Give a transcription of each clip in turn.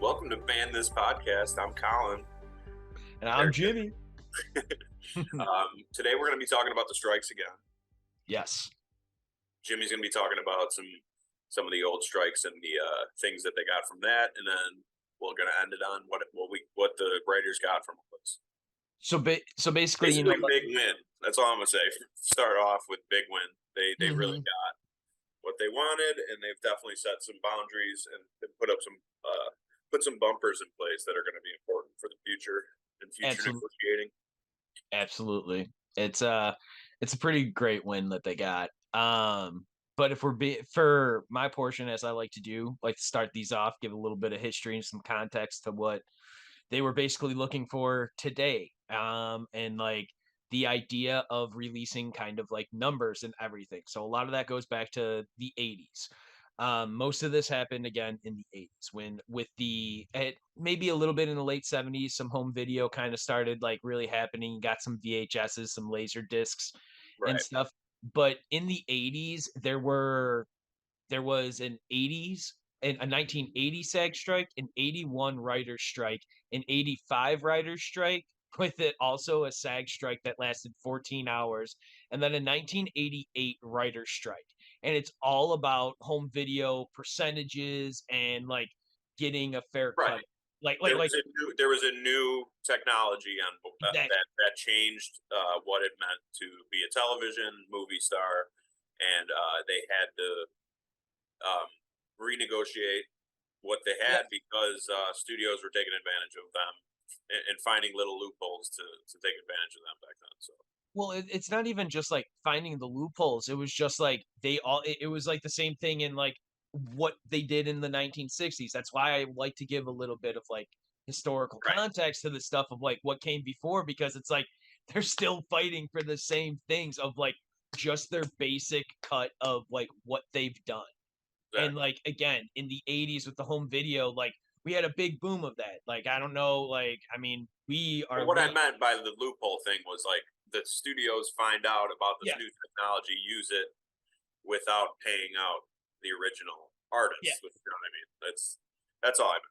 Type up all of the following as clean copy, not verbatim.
Welcome to Ban This Podcast. I'm Collin. And I'm JimmE. Today we're going to be talking about the strikes again. Yes. JimmE's going to be talking about some of the old strikes and the things that they got from that, and then we're going to end it on what the writers got from all this. So basically, big win. That's all I'm going to say. Start off with big win. They really got what they wanted, and they've definitely set some boundaries and put some bumpers in place that are going to be important for the future and future negotiating. Absolutely. It's a pretty great win that they got. But if for my portion, as I like to start these off, give a little bit of history and some context to what they were basically looking for today. And like the idea of releasing kind of like numbers and everything. So a lot of that goes back to the 80s. Most of this happened again in the 80s when maybe a little bit in the late 70s, some home video kind of started like really happening. You got some VHSs, some laser discs and stuff. But in the 80s, there was an 80s and a 1980 SAG strike, an 81 writer's strike, an 85 writer's strike, with it also a SAG strike that lasted 14 hours, and then a 1988 writer's strike. And it's all about home video percentages and like getting a fair cut. There was a new technology on that changed what it meant to be a television movie star, and they had to renegotiate what they had because studios were taking advantage of them and finding little loopholes to take advantage of them back then. So. Well, it's not even just like finding the loopholes. It was just like it was like the same thing in like what they did in the 1960s. That's why I like to give a little bit of like historical context to the stuff of like what came before, because it's like they're still fighting for the same things of like just their basic cut of like what they've done. Exactly. And like again, in the 80s with the home video, like we had a big boom of that. Like I don't know, like I mean, I meant by the loophole thing was like the studios find out about this new technology, use it without paying out the original artist. Yeah. You know what I mean? That's all I meant.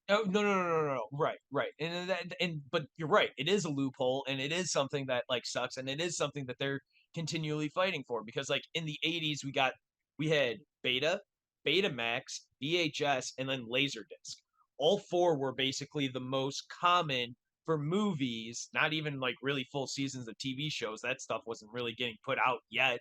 Oh no. Right. But you're right. It is a loophole, and it is something that like sucks, and it is something that they're continually fighting for, because like in the 80s we had Betamax, VHS, and then Laserdisc. All four were basically the most common for movies, not even like really full seasons of TV shows. That stuff wasn't really getting put out yet.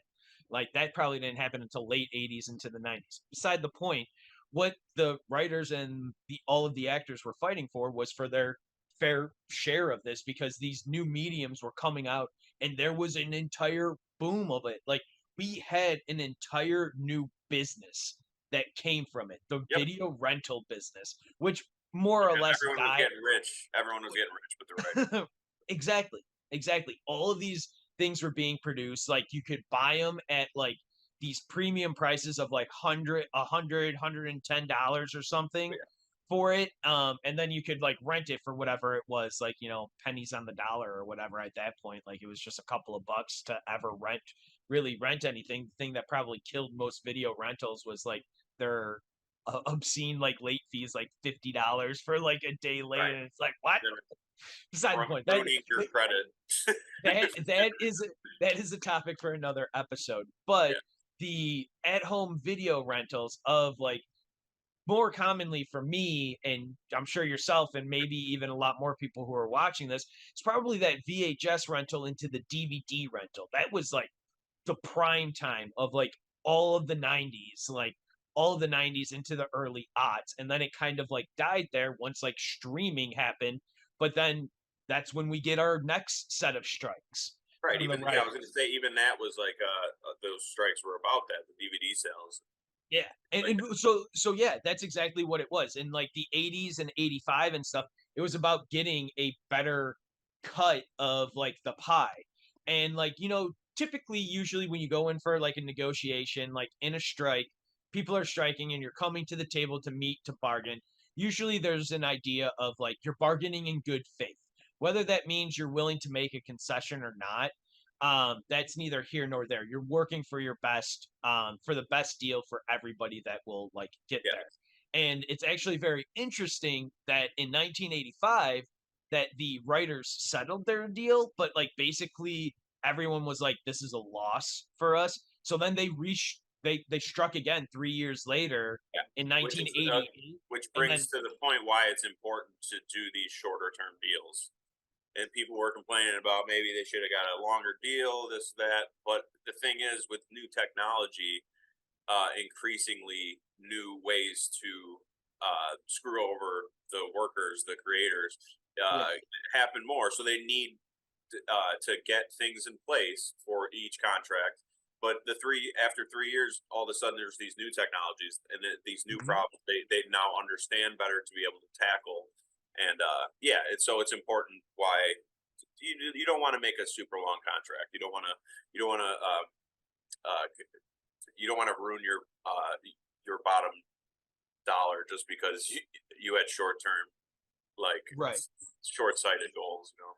Like that probably didn't happen until late 80s into the 90s. Beside the point, what the writers and all of the actors were fighting for was for their fair share of this, because these new mediums were coming out and there was an entire boom of it. Like we had an entire new business that came from it, the video rental business, which more or less everyone was getting rich. Everyone was getting rich with the rights. Exactly. All of these things were being produced. Like you could buy them at like these premium prices of like $110 or something for it. And then you could like rent it for whatever it was, like, you know, pennies on the dollar or whatever at that point. Like it was just a couple of bucks to ever really rent anything. The thing that probably killed most video rentals was like their obscene like late fees, like $50 for like a day late. Right. And it's like, what? Beside the point. Don't need your credit. that is a topic for another episode. But the at-home video rentals of like, more commonly for me, and I'm sure yourself and maybe even a lot more people who are watching this, it's probably that VHS rental into the DVD rental. That was like the prime time of like all of the 90s, like all of the 90s into the early aughts. And then it kind of like died there once like streaming happened. But then that's when we get our next set of strikes. Right. I was going to say, even that was like those strikes were about that, the DVD sales. Yeah. And so yeah, that's exactly what it was. In like the 80s and 85 and stuff, it was about getting a better cut of like the pie. And like, you know, typically, usually when you go in for like a negotiation, like in a strike, people are striking and you're coming to the table to meet, to bargain. Usually there's an idea of like you're bargaining in good faith. Whether that means you're willing to make a concession or not, that's neither here nor there. You're working for your best, for the best deal for everybody that will like get there. And it's actually very interesting that in 1985 that the writers settled their deal, but like basically everyone was like, "This is a loss for us." So then they struck again 3 years later Yeah, in which is 1988, which and brings then to the point why it's important to do these shorter term deals. And people were complaining about maybe they should have got a longer deal, this that. But the thing is, with new technology, increasingly new ways to screw over the workers, the creators, uh, right, happen more. So they need to get things in place for each contract. But after 3 years, all of a sudden there's these new technologies and these new mhm, problems they now understand better to be able to tackle. And yeah, so it's important why you don't want to make a super long contract. You don't want to uh, you don't want to ruin your bottom dollar just because you had short term like right. short sighted goals. You know.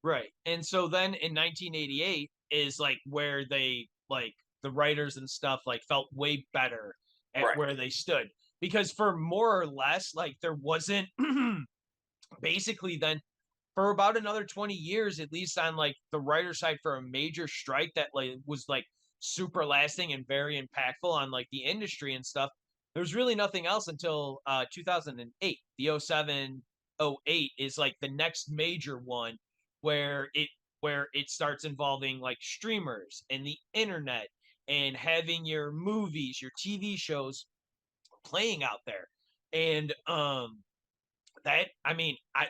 Right. And so then in 1988 is like where they like the writers and stuff like felt way better at Right. where they stood because for more or less like there wasn't basically then for about another 20 years at least on like the writer side for a major strike that like was like super lasting and very impactful on like the industry and stuff. There's really nothing else until 2008. The '07 '08 is like the next major one where it starts involving like streamers and the internet and having your movies, your TV shows playing out there. And that I mean, I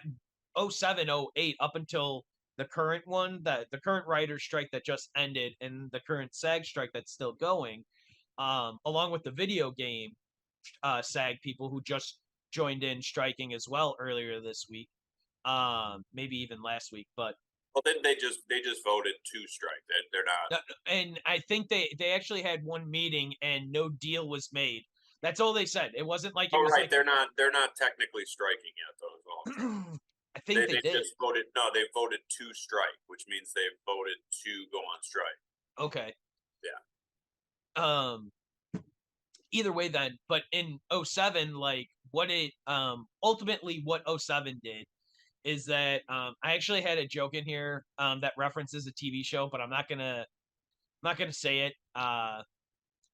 '07 '08 up until the current one, the current writer's strike that just ended and the current SAG strike that's still going, along with the video game SAG people who just joined in striking as well earlier this week, maybe even last week. But Well, then they just voted to strike. They're not. and I think they actually had one meeting and no deal was made. That's all they said. It wasn't like it Oh, was right. like They're not technically striking yet, though. As well. I think they They did. just voted. No, they voted to strike, which means they voted to go on strike. Okay. Yeah. Um either way then, but in '07, like what it ultimately what '07 did is that I actually had a joke in here that references a TV show, but I'm not gonna say it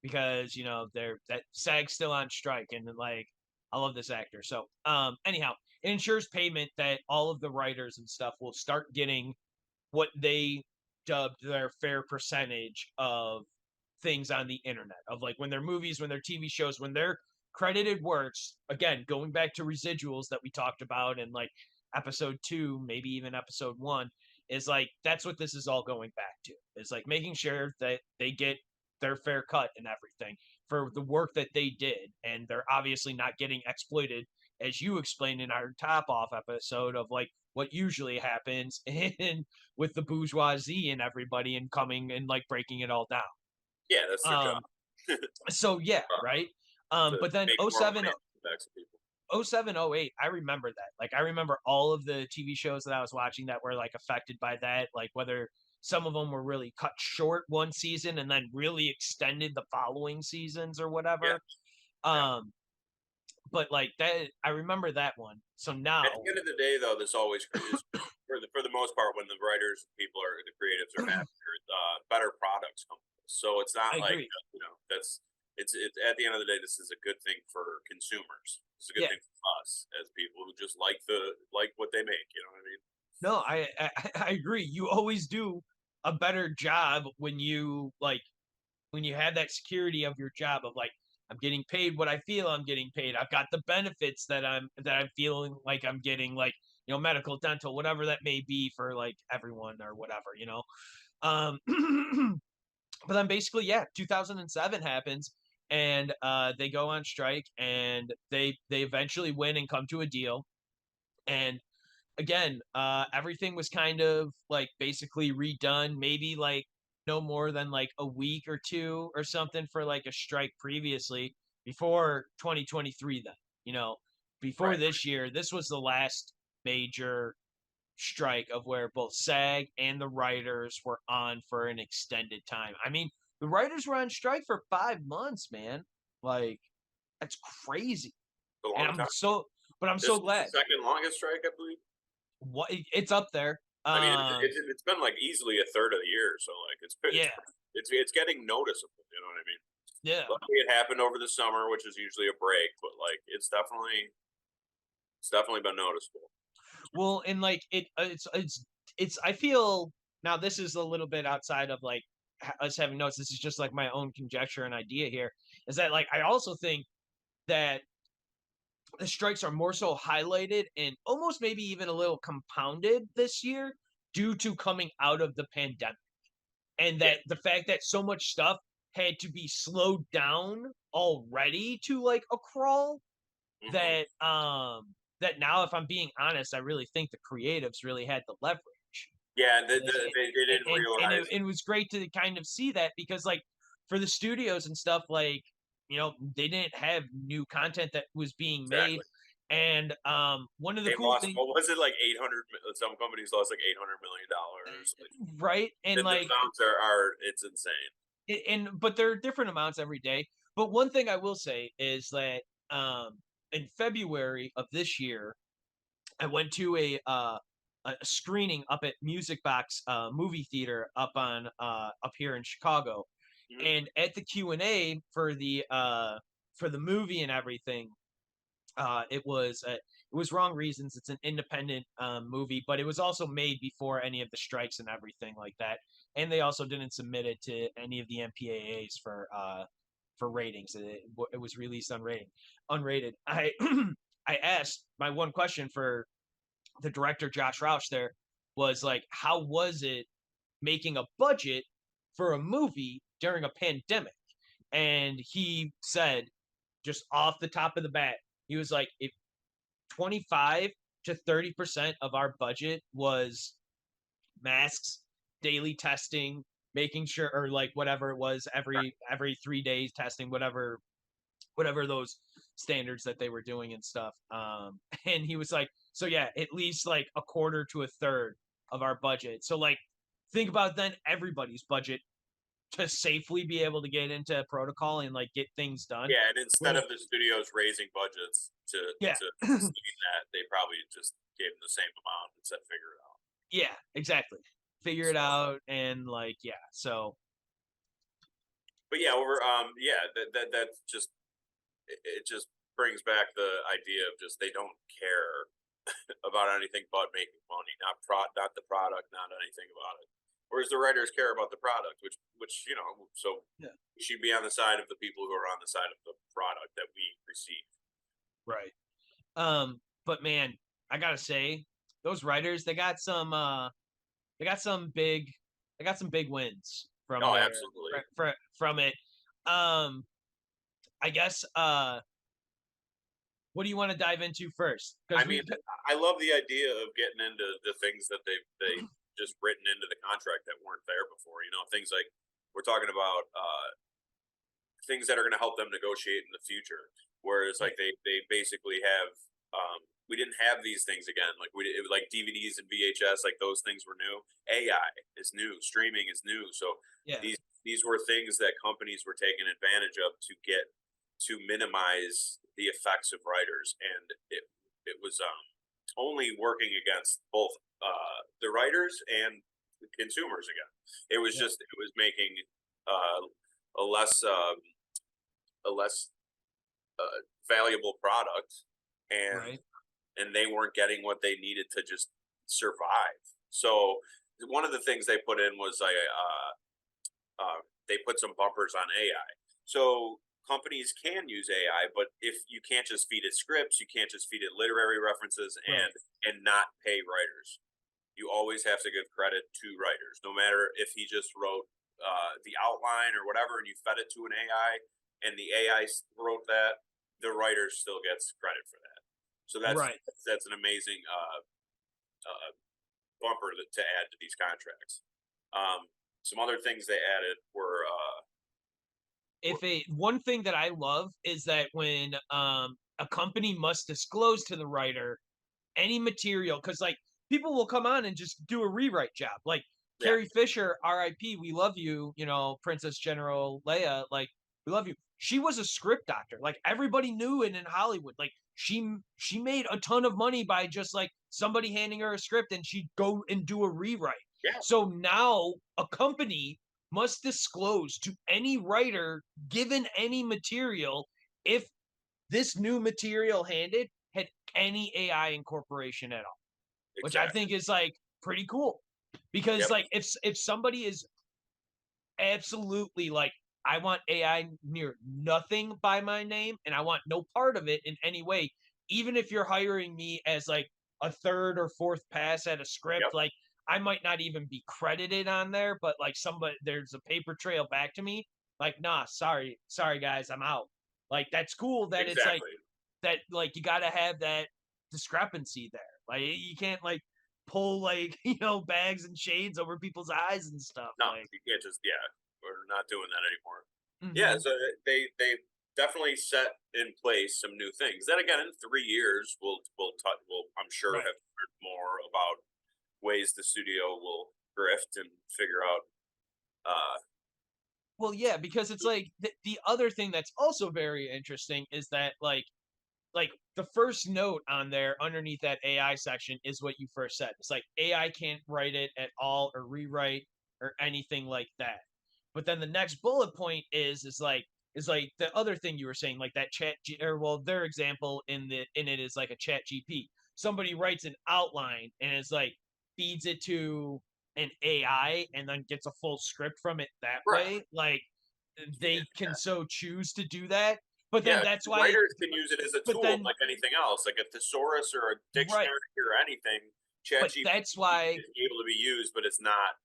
because you know they're that SAG's still on strike and like I love this actor. So anyhow, it ensures payment that all of the writers and stuff will start getting what they dubbed their fair percentage of things on the internet of like when their movies, when their TV shows, when their credited works, again, going back to residuals that we talked about in like episode 2, maybe even episode 1, is like that's what this is all going back to. It's like making sure that they get their fair cut and everything for the work that they did and they're obviously not getting exploited as you explained in our top off episode of like what usually happens in with the bourgeoisie and everybody and coming and like breaking it all down. Yeah, that's their job. Um, so yeah, right. To But then make oh more money 07, on the backs of people. oh 07, oh 08, I remember that. Like I remember all of the TV shows that I was watching that were like affected by that, like whether some of them were really cut short one season and then really extended the following seasons or Yeah, whatever. yeah. Um, but like that I remember that one. So At the now end of the day, though, this always is for the most part when the writers, people are the creatives are happier. Better products come. So it's I not like agree. that's it's at the end of the day, this is a good thing for consumers. It's a good Yeah. thing for us as people who just like what they make. You know what I mean? No, I agree. You always do a better job when you like when you have that security of your job of like I'm getting paid what I feel I'm getting paid. I've got the benefits that I'm feeling like I'm getting like, you know, medical, dental, whatever that may be for like everyone or whatever, you know. Um but then basically yeah, 2007 happens and they go on strike and they eventually win and come to a deal and again, everything was kind of like basically redone, maybe like no more than like a week or two or something for like a strike previously before 2023 then, you know, before Right. this year, this was the last major strike of where both SAG and the writers were on for an extended time. I mean, the writers were on strike for 5 months, man. Like That's crazy. a And long time. I'm This so is the glad. second longest strike, I believe. It's up there. I mean, it's been like easily a third of the year, so like Yeah, it's getting noticeable. You know what I mean? yeah. Luckily, it happened over the summer, which is usually a break, but like it's definitely been noticeable. Well, and like it's I feel now this is a little bit outside of like us having notes. This is just like my own conjecture and idea here. Is that like I also think that the strikes are more so highlighted and almost maybe even a little compounded this year due to coming out of the pandemic. And Yeah. that the fact that so much stuff had to be slowed down already to like a crawl Hmm. that that now if I'm being honest, I really think the creatives really had the leverage. Yeah, And they didn't realize it was great to kind of see that because like for the studios and stuff like they didn't have new content that was being made exactly. and one of the They cool lost. things What was it like? 800. Some companies lost like $800 million. Like right and the like amounts are it's insane. and but there are different amounts every day. But one thing I will say is that in February of this year, I went to a screening up at Music Box movie theater up here in Chicago, Mhm. and at the Q&A for the movie and everything, it was Wrong Reasons. It's an independent movie, but it was also made before any of the strikes and everything like that. And they also didn't submit it to any of the MPAAs for ratings. It was released unrated. I I asked my one question for the director Josh Roush there was like, how was it making a budget for a movie during a pandemic? And he said, just off the top of the bat, he was like, if 25 to 30% of our budget was masks, daily testing, making sure or like whatever it was every 3 days testing, whatever those standards that they were doing and stuff. And he was like, so yeah, at least like a quarter to a third of our budget. So like think about then everybody's budget to safely be able to get into protocol and like get things done. Yeah, and instead Well, of the studios raising budgets yeah. to sustain that, they probably just gave them the same amount and said figure it out. Yeah, exactly. Figure it So, out and like yeah. So but yeah, yeah, that just it just brings back the idea of just they don't care about anything but making money, not the product, not anything about it. Whereas the writers care about the product, which so yeah, we should be on the side of the people who are on the side of the product that we receive. right. But man, I gotta say, those writers, they got some big they got some big wins from Oh, there absolutely. from it. Um I guess what do you want to dive into first? I Because mean, we I love the idea of getting into the things that they just written into the contract that weren't there before. Things like we're talking about things that are going to help them negotiate in the future. Whereas yeah, like they basically have we didn't have these things again. Like it was like DVDs and VHS, like those things were new. AI is new, streaming is new. So yeah, these were things that companies were taking advantage of to minimize the effects of writers, and it was only working against both the writers and the consumers again. yeah, It was making uh, a less valuable product, and right, they weren't getting what they needed to just survive. So one of the things they put in was they put some bumpers on AI. So companies can use AI, but if you can't just feed it scripts, you can't just feed it literary references right, and not pay writers. You always have to give credit to writers, no matter if he just wrote the outline or whatever, and you fed it to an AI, and the AI wrote that. The writer still gets credit for that. So right. that's an amazing uh, bumper to add to these contracts. Some other things they added were If a one thing that I love is that when a company must disclose to the writer any material because like people will come on and just do a rewrite job like yeah, Carrie Fisher RIP we love you Princess General Leia like we love you she was a script doctor. Like everybody knew it in Hollywood. Like she made a ton of money by just like somebody handing her a script and she'd go and do a rewrite. Yeah, So now a company must disclose to any writer given any material if this new material handed had any AI incorporation at all, which I exactly. think is like pretty cool. Because Yep. like if somebody is absolutely like, I want AI near nothing by my name and I want no part of it in any way, even if you're hiring me as like a third or fourth pass at a script, Yep. like I might not even be credited on there, but like somebody there's a paper trail back to me. Like, nah, sorry guys, I'm out. Like that's cool that it's like Exactly. that like you gotta have that discrepancy there. Like you can't like pull like, bags and shades over people's eyes and stuff. No, Like you can't just, yeah, we're not doing that anymore. Yeah, mhm. so they definitely set in place some new things. Then again, in 3 years, we'll I'm sure Right. have heard more about ways the studio will drift and figure out. Uh, Well, yeah, because it's like the other thing that's also very interesting is that like the first note on there underneath that AI section is what you first said. It's like AI can't write it at all or rewrite or anything like that. But then the next bullet point is like the other thing you were saying, like that or well, their example in it is like a chat GP. Somebody writes an outline and it's like feeds it to an AI and then gets a full script from it that right. way. Like Yeah, they can so choose to do that. But then yeah. that's why Writers can use it as a but tool then like anything else, like a thesaurus or a right, dictionary or anything. but ChatGPT that's why is able to be used, but it's not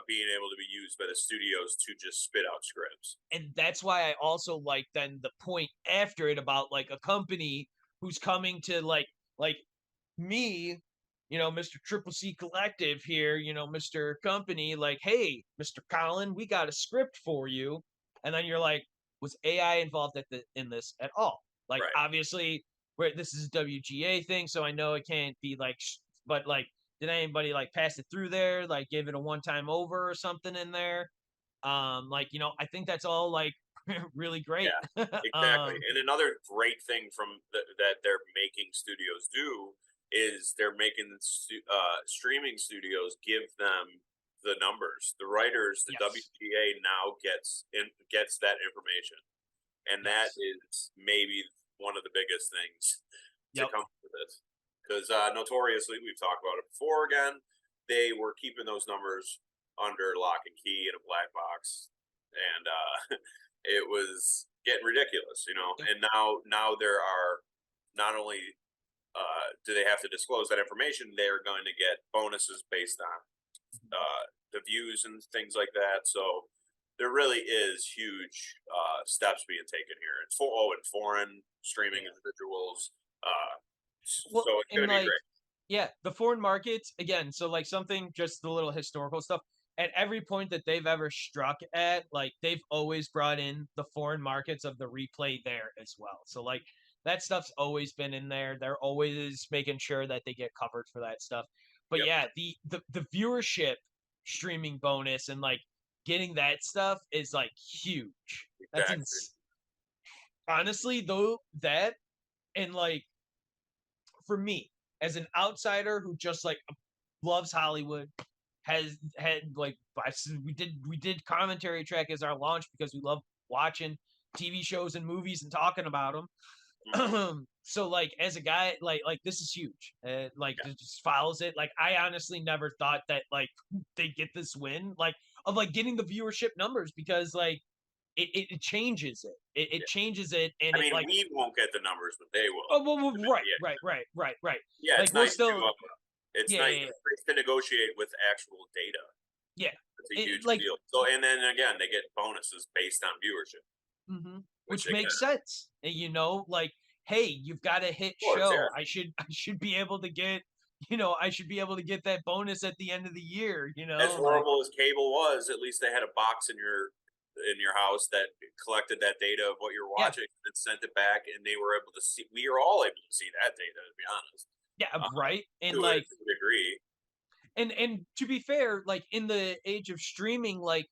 being able to be used by the studios to just spit out scripts. and that's why I also like then the point after it about like a company who's coming to like me, Mr. Triple C Collective here, Mr. Company, like, hey, Mr. Collin, we got a script for you. And then you're like, was AI involved in this at all? Like, Right. obviously, where this is a WGA thing, so I know it can't be like, but like, did anybody like pass it through there, like, give it a one time over or something in there? Like, I think that's all like really great. Yeah, exactly. um, And another great thing that they're making studios do is they're making streaming studios give them the numbers. The writers, the yes, WGA now gets that information, and that yes, is maybe one of the biggest things to yep, come to this. Because notoriously, we've talked about it before. Again, they were keeping those numbers under lock and key in a black box, and it was getting ridiculous, yep. And now there are not only do they have to disclose that information, they're going to get bonuses based on the views and things like that. So there really is huge steps being taken here. And foreign streaming Yeah. individuals. Well, So it's going and to be like, great. yeah, the foreign markets again. So like something, just the little historical stuff. At every point that they've ever struck at, like they've always brought in the foreign markets of the replay there as well. So like that stuff's always been in there. They're always making sure that they get covered for that stuff. But Yep, yeah, the viewership streaming bonus and like getting that stuff is like huge. That's exactly. honestly though that and like for me as an outsider who just like loves Hollywood, has had like we did commentary track as our launch because we love watching TV shows and movies and talking about Hmm. them. So like as a guy like this is huge. Like Yeah, just follows it. Like I honestly never thought that like they get this win like of like getting the viewership numbers because like it changes it yeah. changes it and I it mean, like we won't get the numbers, but they will. oh well, right Yeah, right yeah. like It's we'll nice to still it's yeah nice, yeah yeah, it's nice to negotiate with actual data. yeah. It's a It huge like deal. So, and then again, they get bonuses based on viewership, which which again, makes sense. And, like, hey, you've got a hit of course, show. yeah. I should be able to get, I should be able to get that bonus at the end of the year, As like, horrible as cable was, at least they had a box in your house that collected that data of what you're yeah, watching and sent it back, and they were able to see. We are all able to see that data, to be honest, yeah, right. And to like, a degree. and to be fair, like in the age of streaming, like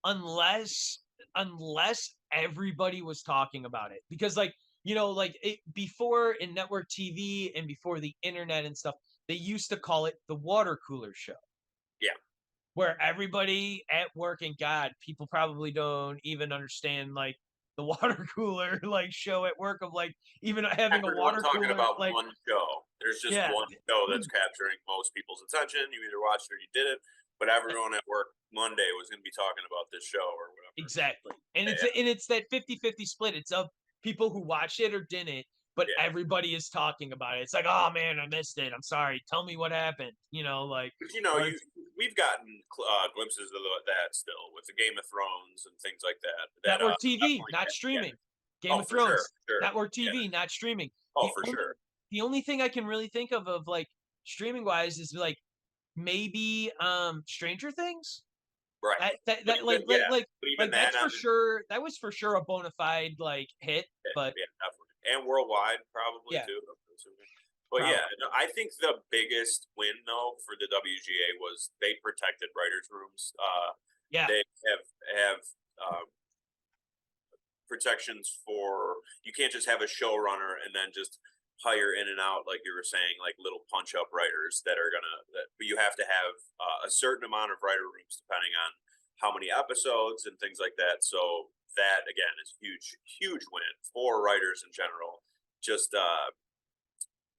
unless unless everybody was talking about it. Because like, like before in network TV and before the internet and stuff, they used to call it the water cooler show. Yeah. Where everybody at work, and God, people probably don't even understand like the water cooler like show at work of like even having a Everyone water talking cooler about like one show. There's just yeah. one show that's capturing most people's attention. You either watched it or you didn't. But everyone at work Monday was going to be talking about this show or whatever. Exactly. And Yeah, it's that 50-50 split. It's of people who watched it or didn't, but yeah. everybody is talking about it. It's like, "Oh man, I missed it. I'm sorry. Tell me what happened." Like But or we've gotten glimpses of that still with the Game of Thrones and things like that. That network TV, definitely, not yeah. streaming. Game Oh, of for sure, Thrones, for sure. network Yeah. TV, not streaming. Oh, The for only sure. the only thing I can really think of like streaming wise is like maybe Stranger Things. Right. But That even yeah, but even like that that's on for sure. That was for sure a bona fide like hit, but yeah, definitely. And worldwide probably yeah, too. I'm assuming. But yeah, probably. no, I think the biggest win though for the WGA was they protected writers' rooms. Yeah. They have um, protections for you can't just have a showrunner and then just hire in and out like you were saying like little punch up writers that are gonna but you have to have a certain amount of writer rooms depending on how many episodes and things like that. So that again is huge win for writers in general. Just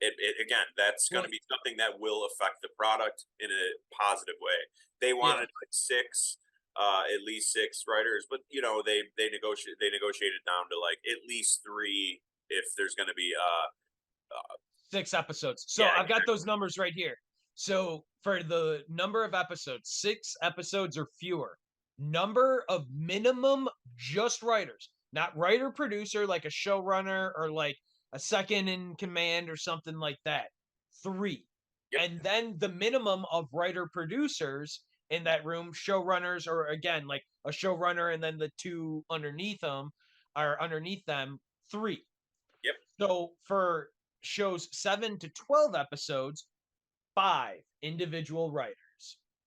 it again that's going Well, to be something that will affect the product in a positive way. They yeah. wanted like six at least six writers, but they negotiated down to like at least three if there's going to be 6 episodes. So yeah, I've got exactly. those numbers right here. So for the number of episodes, 6 episodes or fewer. Number of minimum just writers, not writer producer like a showrunner or like a second in command or something like that. 3. Yep. And then the minimum of writer producers in that room, showrunners, or again, like a showrunner and then the 2 underneath them are underneath them, 3. Yep. So for shows 7 to 12 episodes, 5 individual writers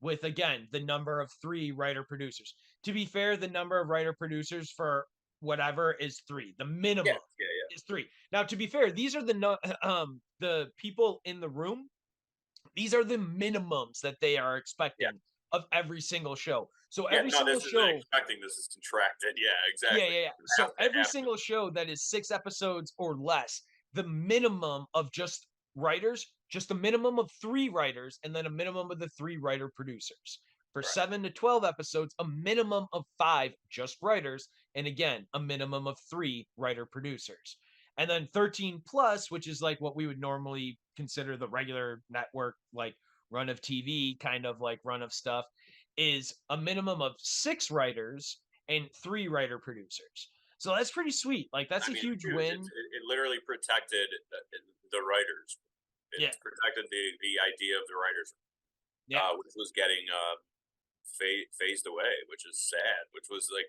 with again the number of 3 writer producers. To be fair, the number of writer producers for whatever is 3. The Yeah. minimum Yeah. is 3. Now to be fair, these are the people in the room. These are the minimums that they are Yeah. expecting of every single show. So Yeah. every No, single this isn't show expecting. This is contracted. Yeah. yeah, Exactly. yeah, yeah. You So every have to. single show that is 6 episodes or less, the minimum of just writers, just a minimum of 3 writers, and then a minimum of the 3 writer producers. For Right. 7 to 12 episodes, a minimum of 5 just writers, and again, a minimum of 3 writer producers. And then 13 plus, which is like what we would normally consider the regular network, like run of TV kind of like run of stuff, is a minimum of 6 writers and 3 writer producers. So that's pretty sweet. Like that's I a mean, it's huge huge. win. It literally protected the writers. It Yeah. protected the idea of the writers, Yeah. which was getting phased away, which is sad. Which was like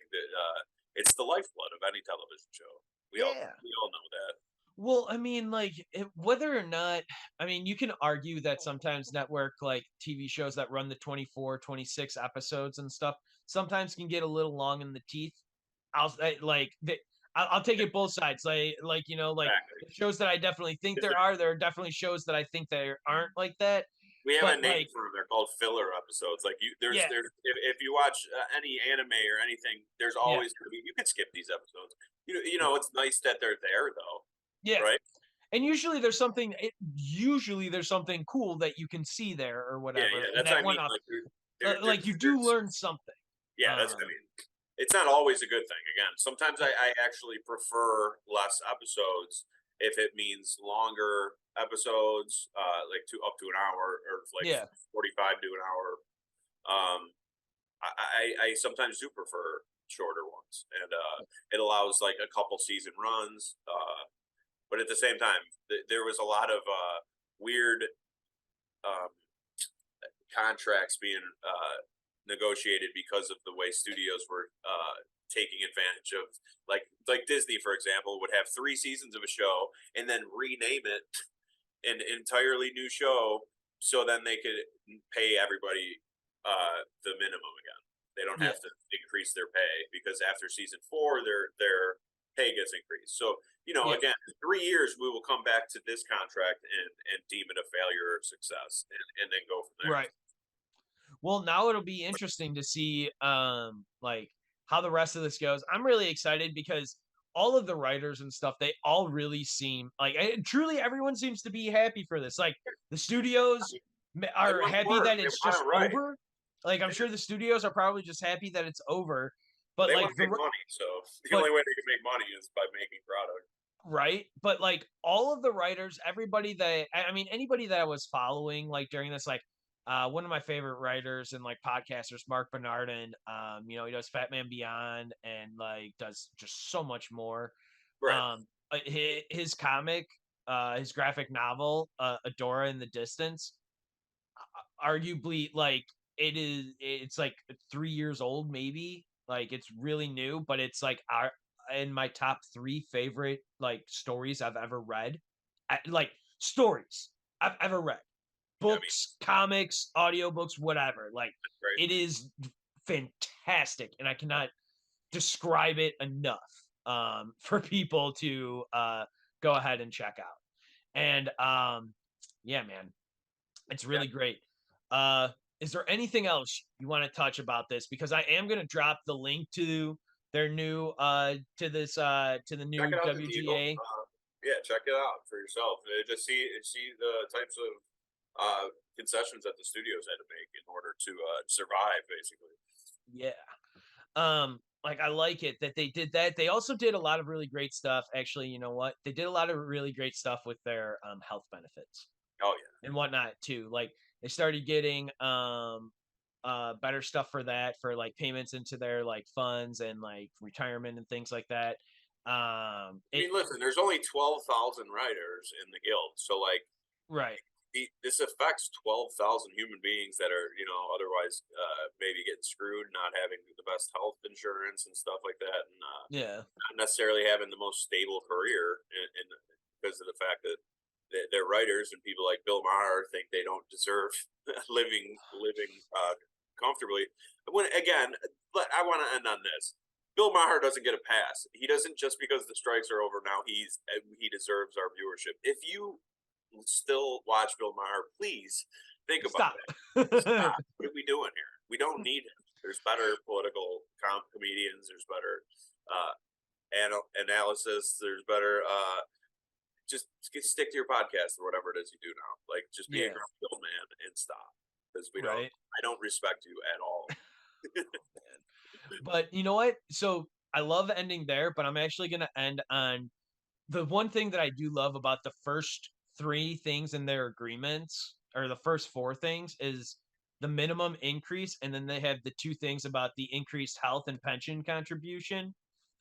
it's the lifeblood of any television show. Yeah. We all know that. Well, I mean, like whether or not, I mean, you can argue that sometimes network like TV shows that run the 24, 26 episodes and stuff sometimes can get a little long in the teeth. Like I'll take it both sides. Like Exactly. the shows that I definitely think Is there are definitely shows that I think there aren't like that. we have a But name like, for them. They're called filler episodes. Like yeah, there's if you watch any anime or anything, there's yeah, always going to be. You can skip these episodes. yeah, It's nice that they're there though, yeah. right? And usually there's something cool that you can see there or Yeah, whatever yeah. in That's what that I one mean. off. Like Like you do learn something. yeah. That's I Um, mean, it's not always a good thing. Again, sometimes I actually prefer less episodes if it means longer episodes, like to up to an hour or like yeah, 45 to an hour. Um, I sometimes do prefer shorter ones, and it allows like a couple season runs. But at the same time, there was a lot of weird um, contracts being negotiated because of the way studios were taking advantage of like Disney, for example, would have 3 seasons of a show and then rename it an entirely new show, so then they could pay everybody the minimum again. They don't Yeah. have to increase their pay because after season 4, their pay gets increased. So, Yeah. again, in 3 years we will come back to this contract and deem it a failure or success, and then go from there. Right. Well, now it'll be interesting to see like how the rest of this goes. I'm really excited because all of the writers and stuff, they all really seem like truly everyone seems to be happy for this. Like the studios They are want happy work. that They it's want just it right. over. Like I'm sure the studios are probably just happy that it's over. But They want like to make money. So the but only way they can make money is by making product. right? But, like, all of the writers, everybody that I mean, anybody that I was following, like, during this, like, one of my favorite writers and, like, podcasters, Mark Bernardin, he does Fat Man Beyond and, like, does just so much more. Right. His comic, his graphic novel, Adora in the Distance, arguably, like, it's, like, 3 years old, maybe. Like, it's really new, but it's, like, our in my top 3 favorite, like, stories I've ever read. Like, stories I've ever read. I mean, Books, comics, audiobooks, whatever. Like, right. it is fantastic, and I cannot describe it enough, for people to, go ahead and check out. And, yeah, man, it's Yeah. really great. Is there anything else you want to touch about this? Because I am going to drop the link to their new to the Check new it out, the deal. WGA. Yeah, check it out for yourself. Just see the types of concessions that the studios had to make in order to survive, basically. Yeah. Like I like it that they did that. They also did a lot of really great stuff. Actually, you know what? They did a lot of really great stuff with their health benefits Oh yeah, and whatnot too. Like they started getting better stuff for that for like payments into their like funds and like retirement and things like that. I It mean, listen, there's only 12,000 writers in the guild, so like right. this affects 12,000 human beings that are otherwise maybe getting screwed, not having the best health insurance and stuff like that, and Yeah. not necessarily having the most stable career, and because of the fact that they're writers and people like Bill Maher think they don't deserve living comfortably. When again, I want to end on this. Bill Maher doesn't get a pass. He doesn't just because the strikes are over now. He deserves our viewership. If you still watch Bill Maher, please think about Stop. that. Stop. What are we doing here? We don't need him. There's better political comedians. There's better analysis. There's better. Just stick to your podcast or whatever it is you do now. Like, just be a Yeah. grumpy old man and stop, because we don't. Right. I don't respect you at all. But you know what? So I love ending there, but I'm actually going to end on the one thing that I do love about the first 3 things in their agreements, or the first 4 things, is the minimum increase, and then they have the 2 things about the increased health and pension contribution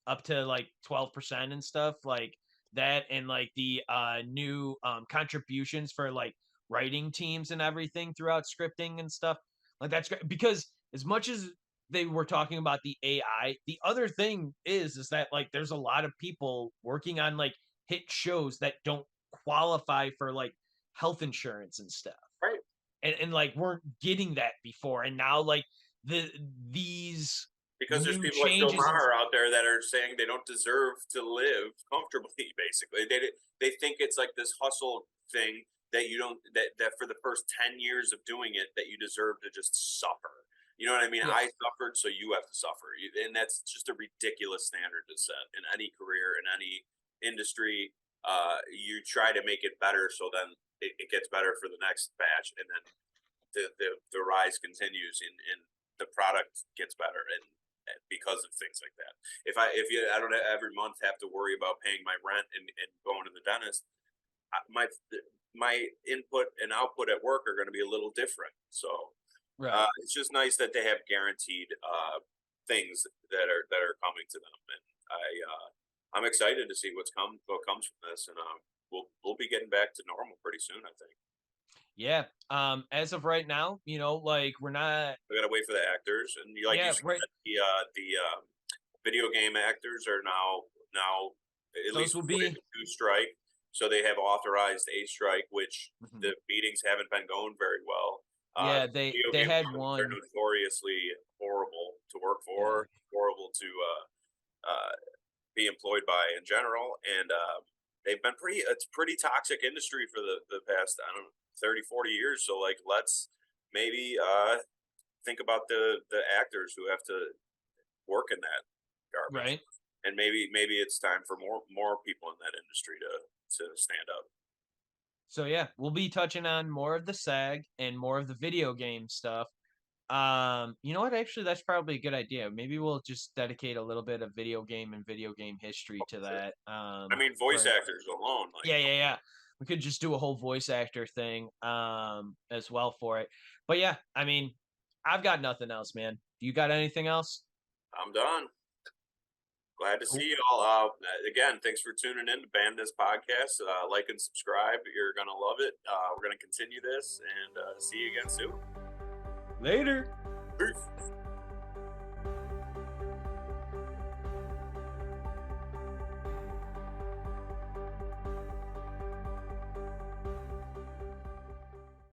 up to, like, 12% and stuff, like that, and, like, the, new, contributions for, like, writing teams and everything throughout scripting and stuff. Like, that's great because as much as they were talking about the AI, the other thing is that, like, there's a lot of people working on, like, hit shows that don't qualify for, like, health insurance and stuff, Right. and, like, weren't getting that before, and now, like, these Because there's new people like Bill changes and Maher out there that are saying they don't deserve to live comfortably. Basically, they think it's like this hustle thing that you don't that for the first 10 years of doing it that you deserve to just suffer. You know what I mean? yeah, I suffered, so you have to suffer, and that's just a ridiculous standard to set in any career in any industry. You try to make it better, so then it gets better for the next batch, and then the rise continues, and the product gets better, and because of things like that. I don't every month have to worry about paying my rent and going to the dentist, my input and output at work are going to be a little different. So right. it's just nice that they have guaranteed things that are coming to them, and I'm excited to see what comes from this, and we'll be getting back to normal pretty soon, I think. Yeah, as of right now, like, we're not We gotta wait for the actors, and like you yeah, said, right, the video game actors are now at those least will put in be a 2 strike, so they have authorized a strike, which mhm. the meetings haven't been going very well. Yeah, Video they game had companies are one notoriously horrible work Yeah. for, horrible to be employed by in general, and they've been it's pretty toxic industry for the past, I don't know, 30, 40 years. So like, let's maybe think about the actors who have to work in that garbage, Right. and maybe it's time for more people in that industry to stand up. So yeah, we'll be touching on more of the SAG and more of the video game stuff. You know what? Actually, that's probably a good idea. Maybe we'll just dedicate a little bit of video game and video game history to Sure. that. I mean, voice For actors alone, like, Yeah, yeah, yeah. We could just do a whole voice actor thing, as well for it. But yeah, I mean, I've got nothing else, man. Do you got anything else? I'm done. Glad to Cool. see you all. Again, thanks for tuning in to Bandis Podcast. Like and subscribe. You're gonna love it. We're gonna continue this, and see you again soon. Later. Peace.